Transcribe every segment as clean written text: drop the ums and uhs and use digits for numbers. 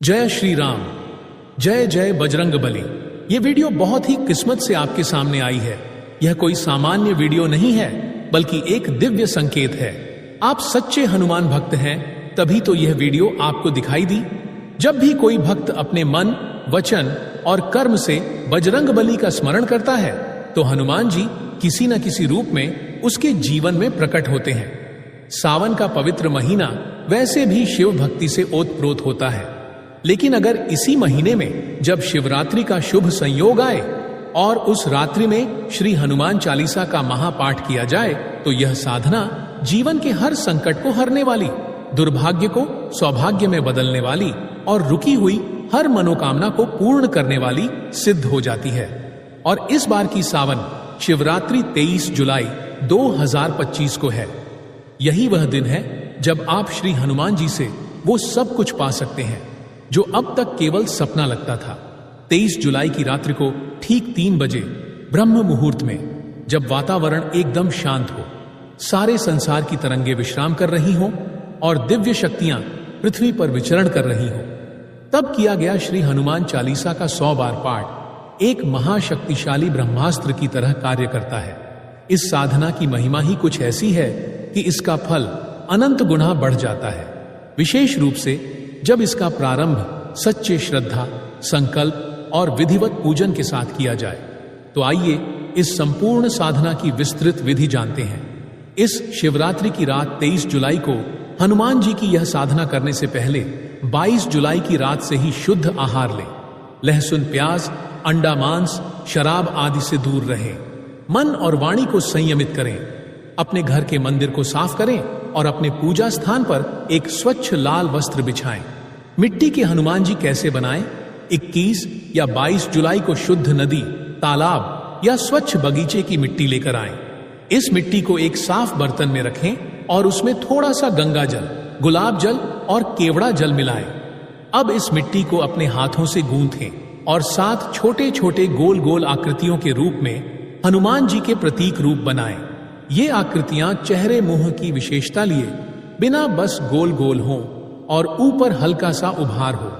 जय श्री राम। जय जय बजरंग बली। ये वीडियो बहुत ही किस्मत से आपके सामने आई है। यह कोई सामान्य वीडियो नहीं है, बल्कि एक दिव्य संकेत है। आप सच्चे हनुमान भक्त हैं, तभी तो यह वीडियो आपको दिखाई दी। जब भी कोई भक्त अपने मन, वचन और कर्म से बजरंग बली का स्मरण करता है, तो हनुमान जी किसी न किसी रूप में उसके जीवन में प्रकट होते हैं। सावन का पवित्र महीना वैसे भी शिव भक्ति से ओतप्रोत होता है, लेकिन अगर इसी महीने में जब शिवरात्रि का शुभ संयोग आए और उस रात्रि में श्री हनुमान चालीसा का महापाठ किया जाए, तो यह साधना जीवन के हर संकट को हरने वाली, दुर्भाग्य को सौभाग्य में बदलने वाली और रुकी हुई हर मनोकामना को पूर्ण करने वाली सिद्ध हो जाती है। और इस बार की सावन शिवरात्रि 23 जुलाई 2025 को है। यही वह दिन है जब आप श्री हनुमान जी से वो सब कुछ पा सकते हैं जो अब तक केवल सपना लगता था। 23 जुलाई की रात्रि को ठीक 3 बजे ब्रह्म मुहूर्त में, जब वातावरण एकदम शांत हो, सारे संसार की तरंगे विश्राम कर रही हों और दिव्य शक्तियां पृथ्वी पर विचरण कर रही हों, तब किया गया श्री हनुमान चालीसा का 100 बार पाठ एक महाशक्तिशाली ब्रह्मास्त्र की तरह कार्य करता है। इस साधना की महिमा ही कुछ ऐसी है कि इसका फल अनंत गुना बढ़ जाता है, विशेष रूप से जब इसका प्रारंभ सच्चे श्रद्धा, संकल्प और विधिवत पूजन के साथ किया जाए। तो आइए इस संपूर्ण साधना की विस्तृत विधि जानते हैं। इस शिवरात्रि की रात 23 जुलाई को हनुमान जी की यह साधना करने से पहले 22 जुलाई की रात से ही शुद्ध आहार लें। लहसुन, प्याज, अंडा, मांस, शराब आदि से दूर रहें। मन और वाणी को संयमित करें। अपने घर के मंदिर को साफ करें और अपने पूजा स्थान पर एक स्वच्छ लाल वस्त्र बिछाएं। मिट्टी के हनुमान जी कैसे बनाएं? 21 या 22 जुलाई को शुद्ध नदी, तालाब या स्वच्छ बगीचे की मिट्टी लेकर आएं। इस मिट्टी को एक साफ बर्तन में रखें और उसमें थोड़ा सा गंगा जल, गुलाब जल और केवड़ा जल मिलाएं। अब इस मिट्टी को अपने हाथों से गूंथें और 7 छोटे छोटे गोल गोल आकृतियों के रूप में हनुमान जी के प्रतीक रूप बनाएं। ये आकृतियां चेहरे मुंह की विशेषता लिए बिना बस गोल गोल हों और ऊपर हल्का सा उभार हो।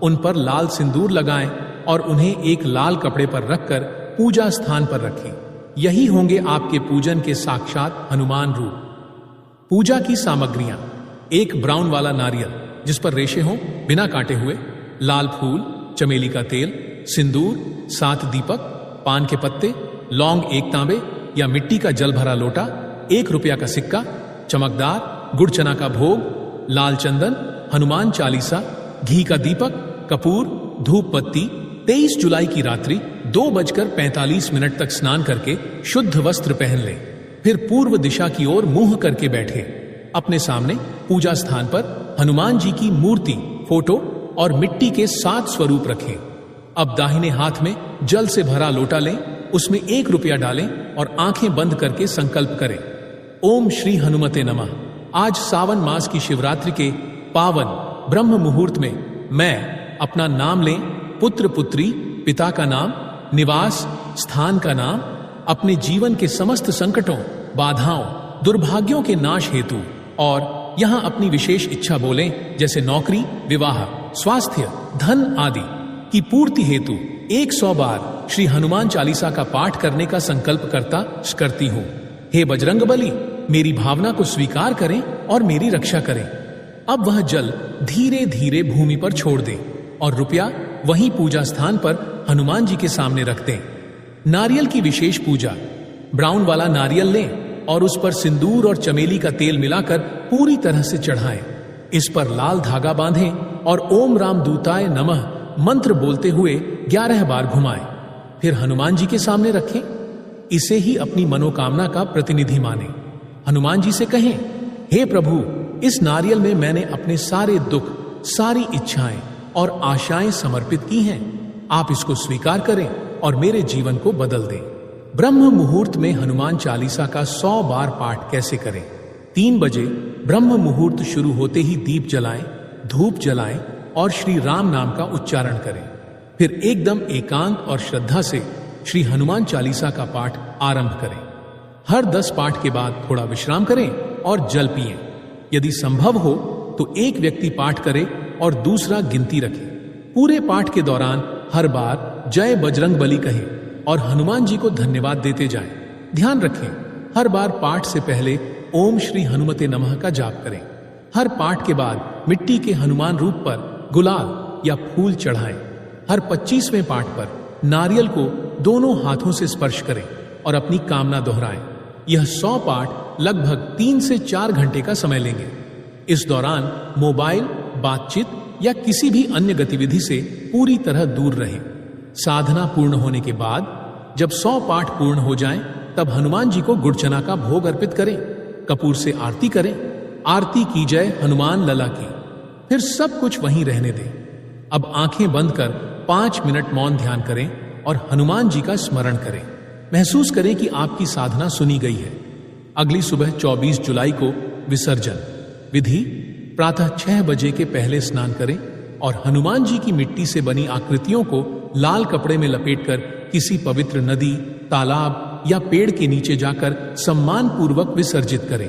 उन पर लाल सिंदूर लगाएं और उन्हें एक लाल कपड़े पर रखकर पूजा स्थान पर रखें। यही होंगे आपके पूजन के साक्षात हनुमान रूप। पूजा की सामग्रियां: एक ब्राउन वाला नारियल जिस पर रेशे हों, बिना काटे हुए, लाल फूल, चमेली का तेल, सिंदूर, 7 दीपक, पान के पत्ते, लौंग 1 तांबे या मिट्टी का जल भरा लोटा, 1 रुपया का सिक्का, चमकदार गुड़ चना का भोग, लाल चंदन, हनुमान चालीसा, घी का दीपक, कपूर, धूप बत्ती। 23 जुलाई की रात्रि 2:45 तक स्नान करके शुद्ध वस्त्र पहन लें। फिर पूर्व दिशा की ओर मुंह करके बैठे। अपने सामने पूजा स्थान पर हनुमान जी की मूर्ति, फोटो और मिट्टी के 7 स्वरूप रखें। अब दाहिने हाथ में जल से भरा लोटा लें, उसमें 1 रुपया डालें और आंखें बंद करके संकल्प करें, ओम श्री हनुमते नमः। आज सावन मास की शिवरात्रि के पावन ब्रह्म मुहूर्त में मैं अपना नाम लें, पुत्र पुत्री, पिता का नाम, निवास स्थान का नाम, अपने जीवन के समस्त संकटों, बाधाओं, दुर्भाग्यों के नाश हेतु और यहां अपनी विशेष इच्छा बोलें, जैसे नौकरी, विवाह, स्वास्थ्य, धन आदि की पूर्ति हेतु 100 बार श्री हनुमान चालीसा का पाठ करने का संकल्प करती हूं। हे बजरंग बली, मेरी भावना को स्वीकार करें और मेरी रक्षा करें। अब वह जल धीरे धीरे भूमि पर छोड़ दें और रुपया वहीं पूजा स्थान पर हनुमान जी के सामने रख दें। नारियल की विशेष पूजा: ब्राउन वाला नारियल लें और उस पर सिंदूर और चमेली का तेल मिलाकर पूरी तरह से चढ़ाएं। इस पर लाल धागा बांधें और ओम राम दूताय नमः मंत्र बोलते हुए 11 बार घुमाएं। फिर हनुमान जी के सामने रखें। इसे ही अपनी मनोकामना का प्रतिनिधि माने। हनुमान जी से कहें, हे प्रभु, इस नारियल में मैंने अपने सारे दुख, सारी इच्छाएं और आशाएं समर्पित की हैं। आप इसको स्वीकार करें और मेरे जीवन को बदल दें। ब्रह्म मुहूर्त में हनुमान चालीसा का 100 बार पाठ कैसे करें? 3 बजे ब्रह्म मुहूर्त शुरू होते ही दीप जलाएं, धूप जलाएं और श्री राम नाम का उच्चारण करें। फिर एकदम एकांत और श्रद्धा से श्री हनुमान चालीसा का पाठ आरंभ करें। हर 10 पाठ के बाद थोड़ा विश्राम करें और जल पिएं। यदि संभव हो तो एक व्यक्ति पाठ करे और दूसरा गिनती रखे। पूरे पाठ के दौरान हर बार जय बजरंग बली कहें और हनुमान जी को धन्यवाद देते जाएं। ध्यान रखें, हर बार पाठ से पहले ओम श्री हनुमते नमः का जाप करें। हर पाठ के बाद मिट्टी के हनुमान रूप पर गुलाल या फूल चढ़ाएं। हर 25वें पाठ पर नारियल को दोनों हाथों से स्पर्श करें और अपनी कामना दोहराएं। यह 100 पाठ लगभग 3 से 4 घंटे का समय लेंगे। इस दौरान मोबाइल, बातचीत या किसी भी अन्य गतिविधि से पूरी तरह दूर रहें। साधना पूर्ण होने के बाद जब 100 पाठ पूर्ण हो जाएं, तब हनुमान जी को गुड़ चना का भोग अर्पित करें, कपूर से आरती करें। आरती की जय हनुमान लला की। फिर सब कुछ वहीं रहने दें। अब आंखें बंद कर 5 मिनट मौन ध्यान करें और हनुमान जी का स्मरण करें। महसूस करें कि आपकी साधना सुनी गई है। अगली सुबह 24 जुलाई को विसर्जन। विधि: प्रातः 6 बजे के पहले स्नान करें और हनुमान जी की मिट्टी से बनी आकृतियों को लाल कपड़े में लपेटकर किसी पवित्र नदी, तालाब या पेड़ के नीचे जाकर सम्मान पूर्वक विसर्जित करें।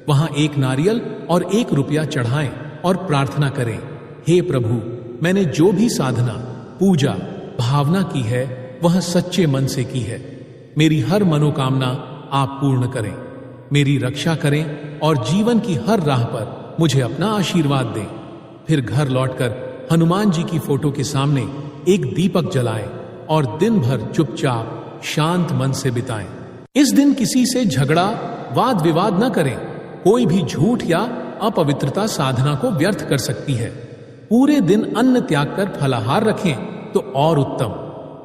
वहां 1 नारियल और 1 रुपया चढ़ाएं और प्रार्थना करें, हे प्रभु, मैंने जो भी साधना, पूजा, भावना की है वह सच्चे मन से की है। मेरी हर मनोकामना आप पूर्ण करें, मेरी रक्षा करें और जीवन की हर राह पर मुझे अपना आशीर्वाद दें। फिर घर लौटकर हनुमान जी की फोटो के सामने एक दीपक जलाएं और दिन भर चुपचाप शांत मन से बिताएं। इस दिन किसी से झगड़ा, वाद विवाद न करें। कोई भी झूठ या अपवित्रता साधना को व्यर्थ कर सकती है। पूरे दिन अन्न त्याग कर फलाहार रखें तो और उत्तम।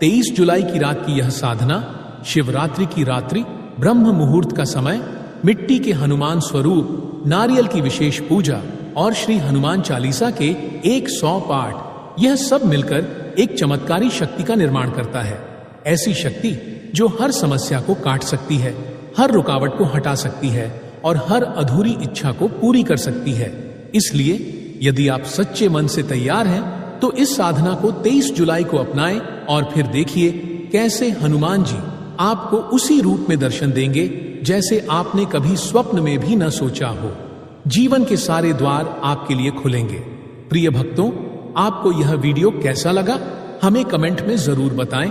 23 जुलाई की रात की यह साधना, शिवरात्रि की रात्रि, ब्रह्म मुहूर्त का समय, मिट्टी के हनुमान स्वरूप, नारियल की विशेष पूजा और श्री हनुमान चालीसा के 100 पाठ, यह सब मिलकर एक चमत्कारी शक्ति का निर्माण करता है। ऐसी शक्ति जो हर समस्या को काट सकती है, हर रुकावट को हटा सकती है और हर अधूरी इच्छा को पूरी कर सकती है। इसलिए यदि आप सच्चे मन से तैयार हैं तो इस साधना को 23 जुलाई को अपनाएं और फिर देखिए कैसे हनुमान जी आपको उसी रूप में दर्शन देंगे जैसे आपने कभी स्वप्न में भी न सोचा हो। जीवन के सारे द्वार आपके लिए खुलेंगे। प्रिय भक्तों, आपको यह वीडियो कैसा लगा हमें कमेंट में जरूर बताएं।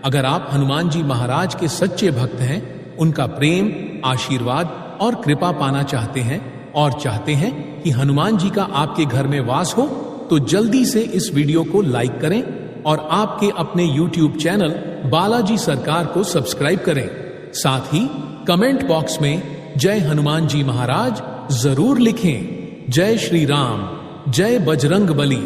अगर आप हनुमान जी महाराज के सच्चे भक्त हैं, उनका प्रेम, आशीर्वाद और कृपा पाना चाहते हैं और चाहते हैं कि हनुमान जी का आपके घर में वास हो, तो जल्दी से इस वीडियो को लाइक करें और आपके अपने YouTube चैनल बालाजी सरकार को सब्सक्राइब करें। साथ ही कमेंट बॉक्स में जय हनुमान जी महाराज जरूर लिखें। जय श्री राम, जय बजरंग बली।